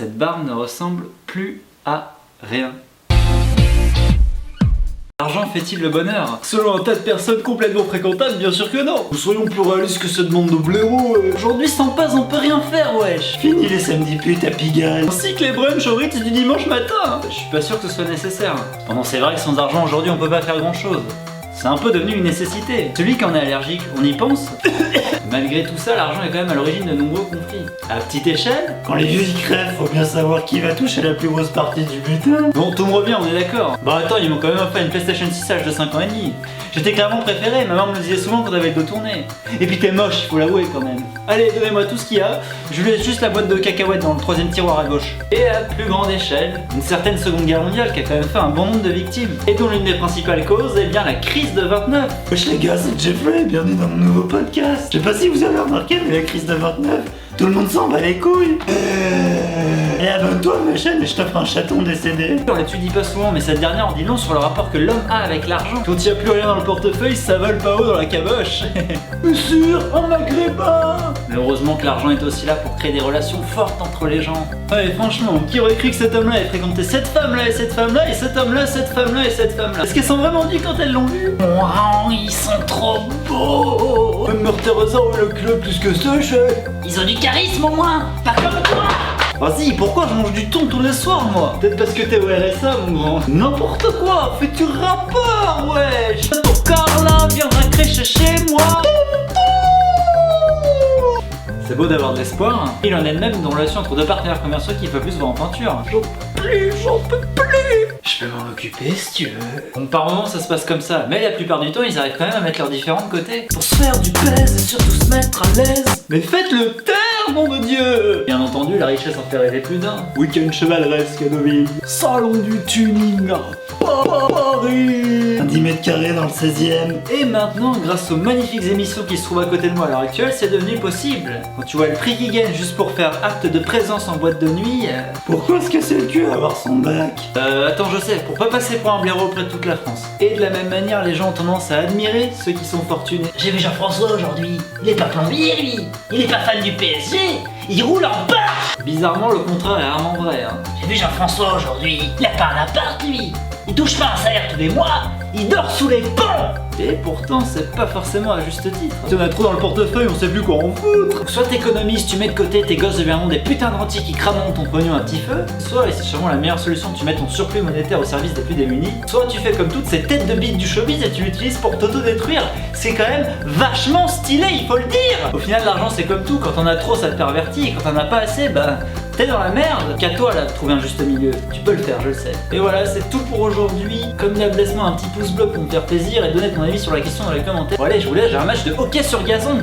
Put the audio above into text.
Cette barre ne ressemble plus à rien. L'argent fait-il le bonheur? Selon un tas de personnes complètement fréquentables, bien sûr que non. Nous soyons plus réalistes que cette bande de blaireaux. Aujourd'hui sans pas on peut rien faire, wesh. Fini les samedis putes à Pigalle. Ainsi que les brunchs au Ritz du dimanche matin. Je suis pas sûr que ce soit nécessaire. Cependant c'est vrai que sans argent aujourd'hui on peut pas faire grand chose. C'est un peu devenu une nécessité. Celui qui en est allergique, on y pense. Malgré tout ça, l'argent est quand même à l'origine de nombreux conflits. À petite échelle, Quand les vieux y crèvent, faut bien savoir qui va toucher la plus grosse partie du butin. bon, tout me revient, on est d'accord. Bah attends, ils m'ont quand même offert une PlayStation 6 âge de 5 ans et demi. J'étais clairement préféré, ma maman me le disait souvent quand t'avais le dos tourné. Et puis t'es moche, il faut l'avouer quand même. Allez, donnez-moi tout ce qu'il y a, je lui laisse juste la boîte de cacahuètes dans le troisième tiroir à gauche. Et à plus grande échelle, une certaine Seconde Guerre mondiale qui a quand même fait un bon nombre de victimes. Et dont l'une des principales causes est bien la crise de 29. Wesh les gars, c'est Jeffrey, bienvenue dans mon nouveau podcast. Je sais pas si vous avez remarqué, mais la crise de 29, tout le monde s'en bat les couilles. Et abonne-toi à ma chaîne et je t'offre un chaton décédé. On l'étudie pas souvent, mais cette dernière en dit long sur le rapport que l'homme a avec l'argent. Quand il n'y a plus rien dans le portefeuille, ça vole pas haut dans la caboche. Monsieur, un maghrébin. Mais heureusement que l'argent est aussi là pour créer des relations fortes entre les gens. Ouais, franchement, qui aurait cru que cet homme-là ait fréquenté cette femme-là et cette femme-là et cet homme-là, cette femme-là et cette femme-là? Est-ce qu'elles sont vraiment dit quand elles l'ont vu? Waouh, ils sont trop beaux. Mère Teresa ou le club plus que ce chef. Ils ont du charisme au moins, pas comme toi. Vas-y, pourquoi je mange du thon tous les soirs, moi? Peut-être parce que t'es au RSA, mon grand. N'importe quoi, fais-tu rapport, wesh. Ton Carla viendra crêcher chez moi. C'est beau d'avoir de l'espoir. Il en est de même dans la relation entre deux partenaires commerciaux qui peuvent plus se voir en peinture. J'en peux plus. Je peux m'en occuper si tu veux. Bon, par moments ça se passe comme ça, mais la plupart du temps ils arrivent quand même à mettre leurs différends de côté pour se faire du pèse et surtout se mettre à l'aise. Mais faites-le taire, nom de Dieu. Bien entendu, la richesse en fait rêver plus d'un. Week-end chevaleresque à Deauville. Salon du tuning à Paris. Un 10 mètres carrés dans le 16e. Et maintenant, grâce aux magnifiques émissions qui se trouvent à côté de moi à l'heure actuelle, c'est devenu possible. Quand tu vois le prix qu'ils gagnent juste pour faire acte de présence en boîte de nuit... Pourquoi se casser le cul à avoir son bac? Attends, je sais, pour pas passer pour un blaireau auprès de toute la France. Et de la même manière, les gens ont tendance à admirer ceux qui sont fortunés. J'ai vu Jean-François aujourd'hui, il est pas plombier lui, il est pas fan du PSG, il roule en Porsche. Bizarrement, le contraire est rarement vrai, hein. J'ai vu Jean-François aujourd'hui, il a pas un appart lui, il touche pas un salaire tous les mois, il dort sous les ponts. Et pourtant, c'est pas forcément à juste titre. Si on a trop dans le portefeuille, on sait plus quoi en foutre. Soit t'économises, tu mets de côté, tes gosses deviendront des putains de rentiers qui crameront ton pognon à petit feu. Soit, et c'est sûrement la meilleure solution, tu mets ton surplus monétaire au service des plus démunis. Soit tu fais comme toutes ces têtes de bite du showbiz et tu l'utilises pour t'auto-détruire. C'est quand même vachement stylé, il faut le dire. Au final, l'argent c'est comme tout, quand on a trop ça te pervertit et quand on a pas assez, bah... t'es dans la merde. Qu'à toi là de trouver un juste milieu. Tu peux le faire, je le sais. Et voilà, c'est tout pour aujourd'hui. Comme d'hab, laisse-moi un petit pouce bleu pour me faire plaisir et donner ton avis sur la question dans les commentaires. Bon allez, je vous laisse, j'ai un match de hockey sur gazon.